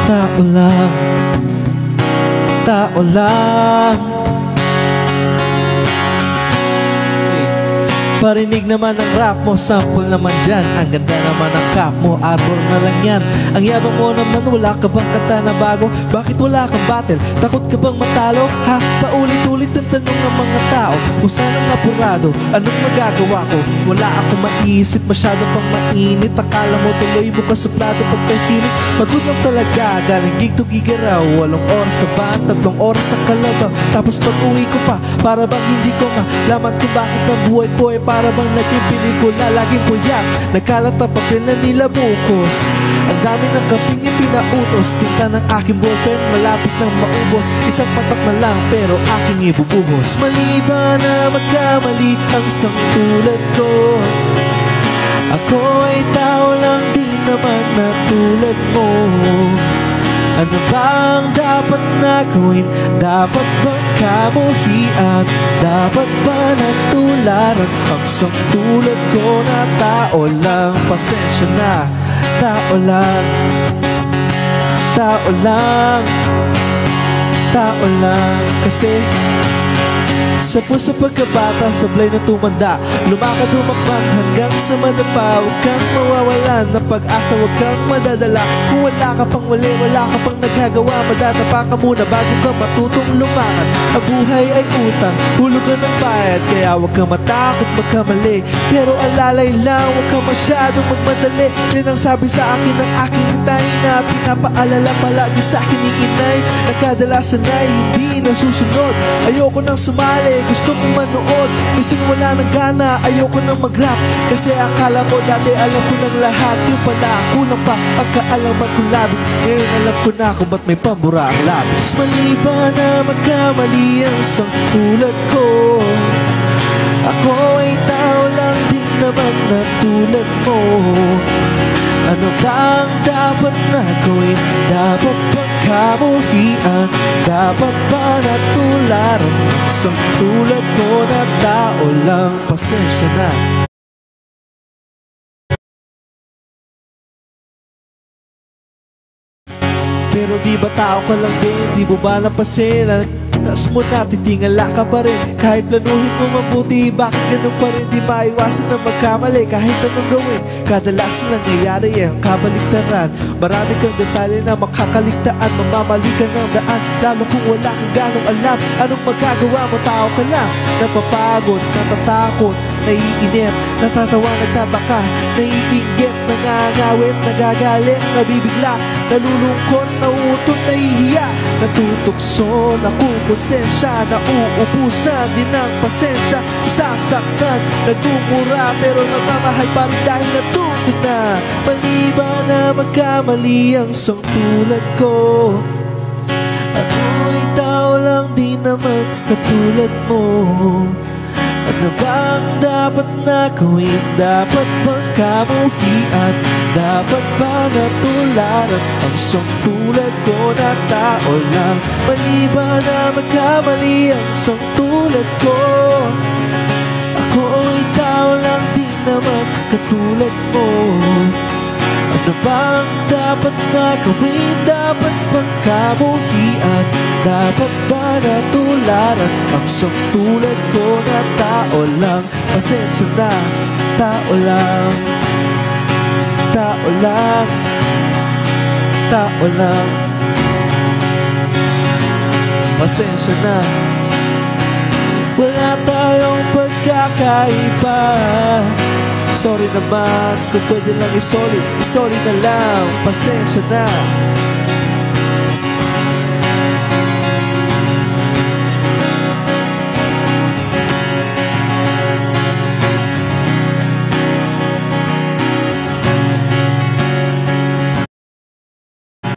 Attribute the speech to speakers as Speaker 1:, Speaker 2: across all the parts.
Speaker 1: Tao lang, tao lang. Parinig naman ang rap mo, sample naman dyan. Ang ganda naman ang cap mo, arbor na lang yan. Ang yabang mo naman, wala ka bang kanta na bago? Bakit wala kang battle? Takot ka bang matalo? Ha? Paulit-ulit ang tanong ng mga tao. Kung saan ang apurado, anong magagawa ko? Wala akong maisip, masyado pang mainit. Akala mo tuloy bukas sa plato pagtahimik. Pagod lang talaga, galing gig to gig araw. 8 oras sa van, 3 oras sa Kalabaw. Tapos pag uwi ko pa, para bang hindi ko malaman kung bakit ang buhay ko ay para bang naging pelikula, laging puyak. Nagkalat ang papel na nila bukos. Ang dami ng kaping yung pinautos. Tinta ng aking ballpen, malapit nang maubos. Isang patak na lang pero aking ibubuhos. Mali ba na magkamali ang sangtulad ko? Ako ay tao lang din naman na tulad mo. Ano bang dapat na gawin? Dapat bang kamuhian? Dapat ba natularan ang sangtulad ko na tao lang? Pasensya na, tao lang, tao lang, tao lang. Kasi sa puso pagkabata, sablay na tumanda, lumakad humakbang hanggang sa madapa. Huwag kang mawawalan ng pag-asa, huwag kang madadala. Kung wala ka pang wali, wala ka pang nagagawa, madadapa ka muna bago ka matutong lumakad. Ang buhay ay utang, hulugan ng bayad, kaya huwag kang matakot magkamali. Pero alalay lang, huwag kang masyadong magmadali. Yan ang sabi sa akin ng aking tay, na pinapaalala palagi sa akin ni inay, na kadalasan ay hindi nasusunod. Ayoko nang sumali, gusto kong manood, isang wala ng gana. Ayoko nang mag-rap, kasi akala ko dati alam ko ng lahat. Yung pala, kulang pa ang kaalaman ko labis. Ngayon alam ko na kung ba't may pambura ang labis. Mali ba na magkamali ang sangtulad ko? Ako ay tao lang din naman na tulad mo. Ano bang dapat na gawin? Dapat bang kamuhian? Dapat ba natularan isang tulad ko na tao lang? Pasensya na. Pero di ba tao ka lang din? Di mo ba napansin? Taas mo na, titingala ka pa rin. Kahit planuhin mo mabuti, bakit ganun pa rin? Di maiwasan na magkamali kahit anong gawin. Kadalasan nangyayari ang kabaligtaran. Marami kang detalye na makakaligtaan. Mamamali ka ng daan, lalo kung wala kang ganong alam. Anong magagawa mo? Tao ka lang. Napapagod, natatakot, naiinip, natatawa, nagtataka, naiinggit, nangangawit, nagagalit, nabibigla, nalulungkot, nauutot, nahihiya, natutukso, nakukonsensya, nauubusan din ng pasensya, sasaktan, nagmumura, pero nagmamahal pa rin dahil natuto na. Mali ba na magkamali ang sangtulad ko? Ako ay tao lang din naman katulad mo. Ano bang dapat na gawin? Dapat bang kamuhian? Dapat ba natularan ang sangtulad ko na tao lang? Mali ba na magkamali ang sangtulad ko? Ako ay tao lang din naman katulad mo. Ano bang dapat na gawin? Dapat bang kamuhian? Dapat ba natularan ang sangtulad ko na tao lang? Pasensya na, tao lang, tao lang, tao lang. Pasensya na, wala tayong pagkakaiba. Sorry naman, kung pwede lang sorry na lang. Pasensya na.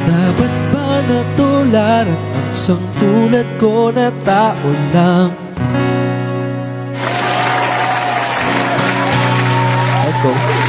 Speaker 1: Dapat ba natularan ang sangtulad ko na tao lang? Let's go.